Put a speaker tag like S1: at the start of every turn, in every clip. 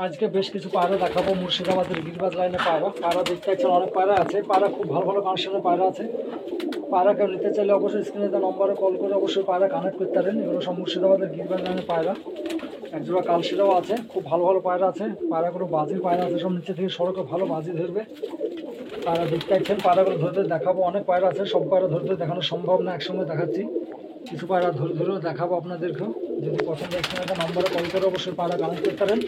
S1: আজকে বেশ কিছু পায়রা দেখাবো মুর্শিদাবাদের গিরিবাজ লাইনে পায়রা। পায়রা দেখতে পাচ্ছেন অনেক পায়রা আছে, পায়রা খুব ভালো ভালো কানেকশনের পায়রা আছে। পায়রা কেউ নিতে চাইলে অবশ্যই স্ক্রিনে দেওয়া নম্বরে কল করে অবশ্যই পায়রা কানেক্ট করতে পারেন। এগুলো সব মুর্শিদাবাদের গিরিবাজ লাইনে পায়রা। একজোড়া কালশিরাও আছে, খুব ভালো ভালো পায়রা আছে। পায়রাগুলো বাজির পায়রা আছে, সব নিচে থেকে সড়কে ভালো বাজি ধরবে। পায়রা দেখতে পাচ্ছেন, পায়রাগুলো ধরতে দেখাবো। অনেক পায়রা আছে, সব পায়রা ধরতে দেখানো সম্ভব না, একসঙ্গে দেখাচ্ছি। কিছু পায়রা ধরে ধরেও দেখাবো আপনাদেরকেও। যদি পছন্দ স্ক্রিনে নম্বরে কল করে অবশ্যই পায়রা কানেক্ট করতে পারেন।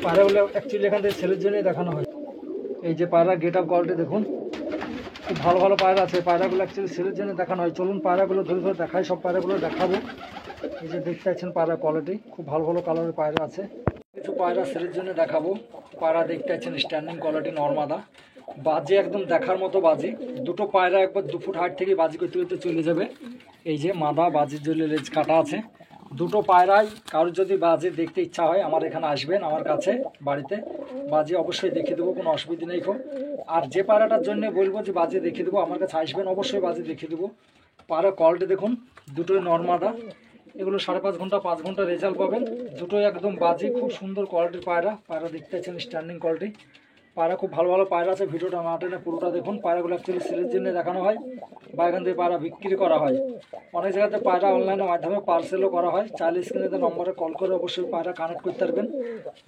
S1: পায়রাগুলো অ্যাকচুয়ালি এখান থেকে ছেলের জন্যই দেখানো হয়। এই যে পায়রা গেট আপ কোয়ালিটি দেখুন, খুব ভালো ভালো পায়রা আছে। পায়রাগুলো অ্যাকচুয়ালি ছেলের জন্য দেখানো হয়। চলুন পায়রাগুলো ধরে ধরে দেখাই, সব পায়রাগুলো দেখাবো। এই যে দেখতে পাচ্ছেন পায়রা কোয়ালিটি, খুব ভালো ভালো কালারের পায়রা আছে। কিছু পায়রা ছেলের জন্য দেখাবো। পায়রা দেখতে পাচ্ছেন স্ট্যান্ডিং কোয়ালিটি নর্মাদা, বাজি একদম দেখার মতো বাজি। দুটো পায়রা একবার 2 ফুট হাইট থেকে বাজি করতে করতে চলে যাবে। এই যে মাদা বাজির জন্য লেজ কাটা আছে। দুটো পায়রায় কারোর যদি বাজি দেখতে ইচ্ছা হয় আমার এখানে আসবেন, আমার কাছে বাড়িতে বাজি অবশ্যই দেখিয়ে দেবো, কোনো অসুবিধা নেই। আর যে পায়রাটার জন্য বলবো যে বাজি দেখিয়ে দেবো, আমার কাছে আসবেন অবশ্যই বাজি দেখিয়ে দেবো। পায়রা কোয়ালিটি দেখুন, দুটোই নর্মাদা। এগুলো 5.5 ঘন্টা 5 ঘন্টা রেজাল্ট পাবেন। দুটোই একদম বাজি, খুব সুন্দর কোয়ালিটির পায়রা। পায়রা দেখতে পাচ্ছেন স্ট্যান্ডিং কোয়ালিটি। পায়রা খুব ভালো ভালো পায়রা আছে, ভিডিওটা না টেনে পুরোটা দেখুন। পায়রাগুলো অ্যাকচুয়ালি সেলের জন্য দেখানো হয় বা এখান থেকে পায়রা বিক্রি করা হয়। অনেক জায়গাতে পায়রা অনলাইনের মাধ্যমে পার্সেলও করা হয়। চাইলে স্ক্রিনে নম্বরে কল করে অবশ্যই পায়রা কানেক্ট করতে পারবেন।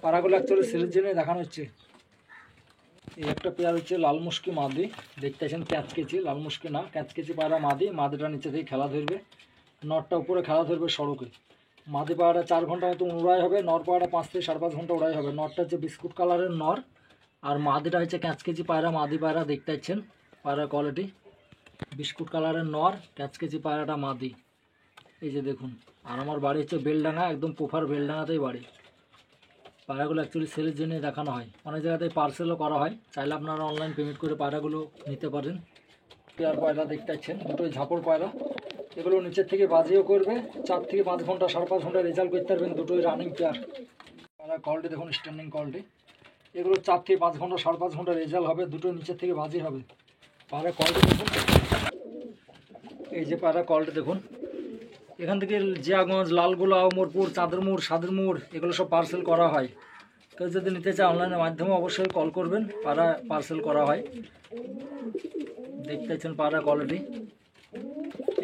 S1: পায়রাগুলো অ্যাকচুয়ালি সেলের জন্য দেখানো হচ্ছে। এই একটা পেয়ার হচ্ছে লাল মুশকি মাদি, দেখতে পাচ্ছেন ক্যাচকেচি, লাল মুশকি না ক্যাচকেচি পায়রা মাদি। মাদিটা নিচে থেকে খেলা ধরবে, নরটা উপরে খেলা ধরবে সড়কে। মাদি পায়রাটা 4 ঘন্টা মতো উড়াই হবে, নর পায়রাটা 5 থেকে 5.5 ঘন্টা উড়াই হবে। নরটা হচ্ছে বিস্কুট কালারের নর, আর মাদিটা হচ্ছে ক্যাচকেচি পায়রা মাদি। পায়রা দেখতে পাচ্ছেন পায়রা কোয়ালিটি, বিস্কুট কালারের নর, ক্যাচকেচি পায়রাটা মাদি। এই যে দেখুন। আর আমার বাড়ি হচ্ছে বেলডাঙ্গা, একদম পোফার বেলডাঙ্গাতেই বাড়ি। পায়রাগুলো অ্যাকচুয়ালি সেলের জন্য দেখানো হয়, অনেক জায়গাতে পার্সেলও করা হয়। চাইলে আপনারা অনলাইন পেমেন্ট করে পায়রাগুলো নিতে পারেন। পেয়ার পায়রা দেখতে পাচ্ছেন, দুটোই ঝাপড় পায়রা। এগুলো নিচের থেকে বাজিও করবে, 4 থেকে 5 ঘন্টা 5.5 ঘন্টা রেজাল্ট করতে পারবেন। দুটোই রানিং পেয়ার। পায়রা কোয়ালিটি দেখুন, স্ট্যান্ডিং কোয়ালিটি। এগুলো 4 থেকে 5 ঘন্টা 5.5 ঘন্টা রেজাল্ট হবে, দুটো নিচের থেকে বাজি হবে। পায়রা কোয়ালিটি দেখুন, এই যে পায়রা কোয়ালিটি দেখুন। এখান থেকে জিয়াগঞ্জ, লালগোলা, ওমরপুর, চাঁদরমুড়, সাদরমুড় এগুলো সব পার্সেল করা হয়। কেউ যদি নিতে চায় অনলাইনের মাধ্যমে অবশ্যই কল করবেন, পায়রা পার্সেল করা হয়। দেখতে পাচ্ছেন পায়রা কোয়ালিটি।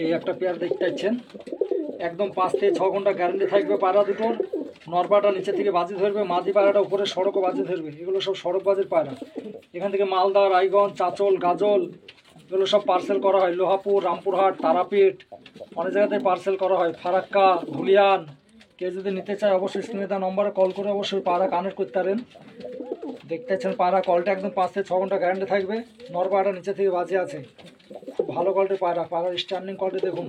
S1: এই একটা পেয়ার দেখতে পাচ্ছেন, একদম 5 থেকে 6 ঘন্টা গ্যারান্টি থাকবে পায়রা দুটোর। নরপাটা নিচে থেকে বাজি ধরবে, মাদি পায়রাটা উপরে সড়কও বাজি ধরবে। এগুলো সব সড়ক বাজির পায়রা। এখান থেকে মালদা, রায়গঞ্জ, চাঁচল, গাজল এগুলো সব পার্সেল করা হয়। লোহাপুর, রামপুরহাট, তারাপীঠ অনেক জায়গাতে পার্সেল করা হয়। ফারাক্কা, ধুলিয়ান। কেউ যদি নিতে চায় অবশ্যই স্ক্রিনে দেওয়া নম্বরে কল করে অবশ্যই পায়রা কানেক্ট করতে পারেন। দেখতে পাচ্ছেন পায়রা কলটা একদম 5 থেকে 6 ঘন্টা গ্যারান্টি থাকবে। নর পায়রাটা নিচে থেকে বাজি আছে, খুব ভালো কোয়ালিটির পায়রা। পায়রার স্ট্যান্ডিং কোয়ালিটি দেখুন।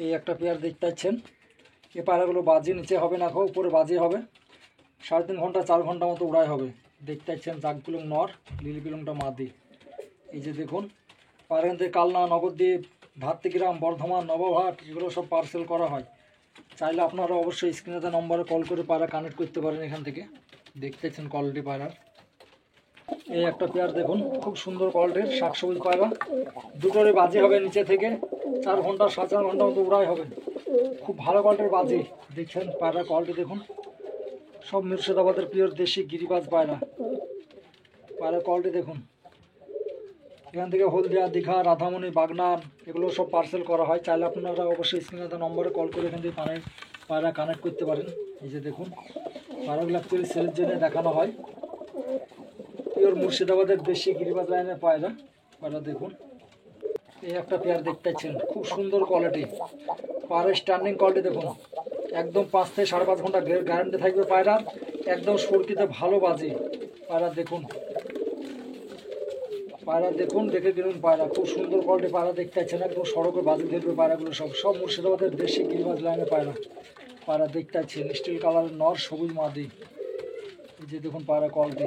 S1: এই একটা পেয়ার দেখতে পাচ্ছেন, এই পায়রাগুলো বাজি নিচে হবে না, উপরে বাজি হবে। 3.5 ঘন্টা 4 ঘন্টা মতো উড়াই হবে। দেখতে পাচ্ছেন জাগপিলং নর, লিলি পিলংটা মাদি। এই যে দেখুন, পায়রা থেকে কালনা, নবদ্বীপ, ভাতৃগ্রাম, বর্ধমান, নবঘাট এগুলো সব পার্সেল করা হয়। চাইলে আপনারা অবশ্যই স্ক্রিনে নম্বরে কল করে পায়রা কানেক্ট করতে পারেন এখান থেকে। দেখতে পাচ্ছেন কোয়ালিটি পায়রার। এই একটা পেয়ার দেখুন, খুব সুন্দর কোয়ালিটির শাকসবুজ পায়রা। দুটোরে বাজি হবে নিচে থেকে, 4 ঘন্টা 4.5 ঘন্টা মতো উড়াই হবে। খুব ভালো কোয়ালিটির বাজি। দেখছেন পায়রার কোয়ালিটি দেখুন, সব মুর্শিদাবাদের পিওর দেশি গিরিবাজ পায়রা। পায়রার কোয়ালিটি দেখুন। এখান থেকে হলদিয়া, দীঘা, রাধামণি, বাগনান এগুলো সব পার্সেল করা হয়। চাইলে আপনারা অবশ্যই স্ক্রিনে নম্বরে কল করে এখান থেকে পায়রা কানেক্ট করতে পারেন। এই যে দেখুন, পায়রাগুলো অ্যাকচুয়ালি সেলের জন্য দেখানো হয়। পিওর মুর্শিদাবাদের দেশি গিরিবাজ লাইনের পায়রা। পায়রা দেখুন। এই একটা পেয়ার দেখতে পাচ্ছেন, খুব সুন্দর কোয়ালিটি। পায়রার স্ট্যান্ডিং কোয়ালিটি দেখুন, একদম 5 থেকে 5.5 ঘন্টা গ্যারান্টি থাকবে পায়রার। একদম সরকিতে ভালো বাজি। পায়রা দেখুন, পায়রা দেখুন, দেখে কিনুন পায়রা। খুব সুন্দর কোয়ালিটি পায়রা দেখতে পাচ্ছেন, একদম সড়কে বাজি ধরবে পায়রাগুলো। সব মুর্শিদাবাদের দেশি গিরিবাজ লাইনের পায়রা। পায়রা দেখতে পাচ্ছেন স্টিল কালারের নর, সবুজ মাদি। এই যে দেখুন পায়রা কোয়ালিটি।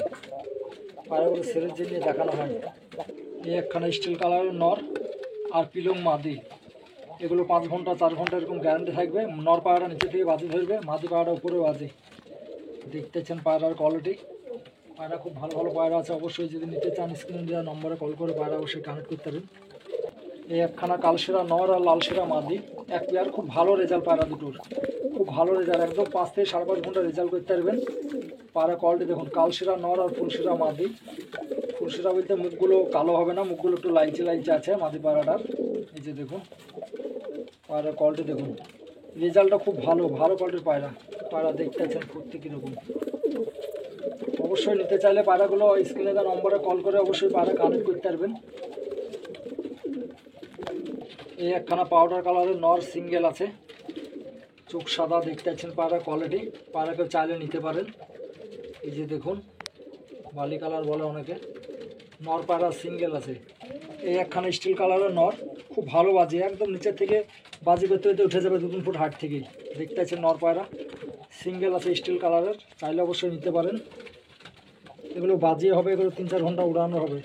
S1: পায়রাগুলো সেলের জন্য দেখানো হয়। এই একখানা স্টিল কালারের নর আর পিলং মাদি। এগুলো 5 ঘন্টা 4 ঘন্টা এরকম গ্যারান্টি থাকবে। নর পায়রা নিচে থেকে বাজি ধরবে, মাদি পায়রা উপরে বাজি। দেখতেছেন পায়রার কোয়ালিটি। পায়রা খুব ভালো ভালো পায়রা আছে। অবশ্যই যদি নিতে চান স্ক্রিনে দেওয়া নম্বরে কল করে পায়রা অবশ্যই কানেক্ট করতে পারেন। এই একখানা কালশিরা নর আর লালশিরা মাদি, এক পেয়ার। খুব ভালো রেজাল্ট পায়রা দুটোর, খুব ভালো রেজাল্ট, একদম 5 থেকে 5.5 ঘন্টা রেজাল্ট করতে পারবেন। পায়রা কোয়ালিটি দেখুন, কালশিরা নর আর ফুলশিরা মাদি। ফুলশিরা বলতে মুখগুলো কালো হবে না, মুখগুলো একটু লাইচে লাইচে আছে মাদি পায়রাটার। এই যে দেখুন পায়রা কোয়ালিটি দেখুন, রেজাল্টটা খুব ভালো, ভালো কোয়ালিটির পায়রা। পায়রা দেখতে আছেন করতে কীরকম। অবশ্যই নিতে চাইলে পায়রাগুলো স্ক্রিনে দেওয়া নম্বরে কল করে অবশ্যই পায়রা কানেক্ট করতে পারবেন। এই একখানা পাউডার কালারের নর সিঙ্গেল আছে, চোখ সাদা, দেখতে পাচ্ছেন পায়রা কোয়ালিটি। পায়রাকে চাইলে নিতে পারেন। এই যে দেখুন বালি কালার বলে অনেকে, নর পায়রা সিঙ্গেল আছে। এই একখানা স্টিল কালারের নর, খুব ভালো বাজি, একদম নিচের থেকে বাজি করতে করতে উঠে যাবে 2-3 ফুট হাইট থেকেই। দেখতে পাচ্ছেন নর পায়রা সিঙ্গেল আছে স্টিল কালারের, চাইলে অবশ্যই নিতে পারেন। এগুলো বাজিয়ে হবে, এগুলো 3-4 ঘন্টা উড়ানো হবে।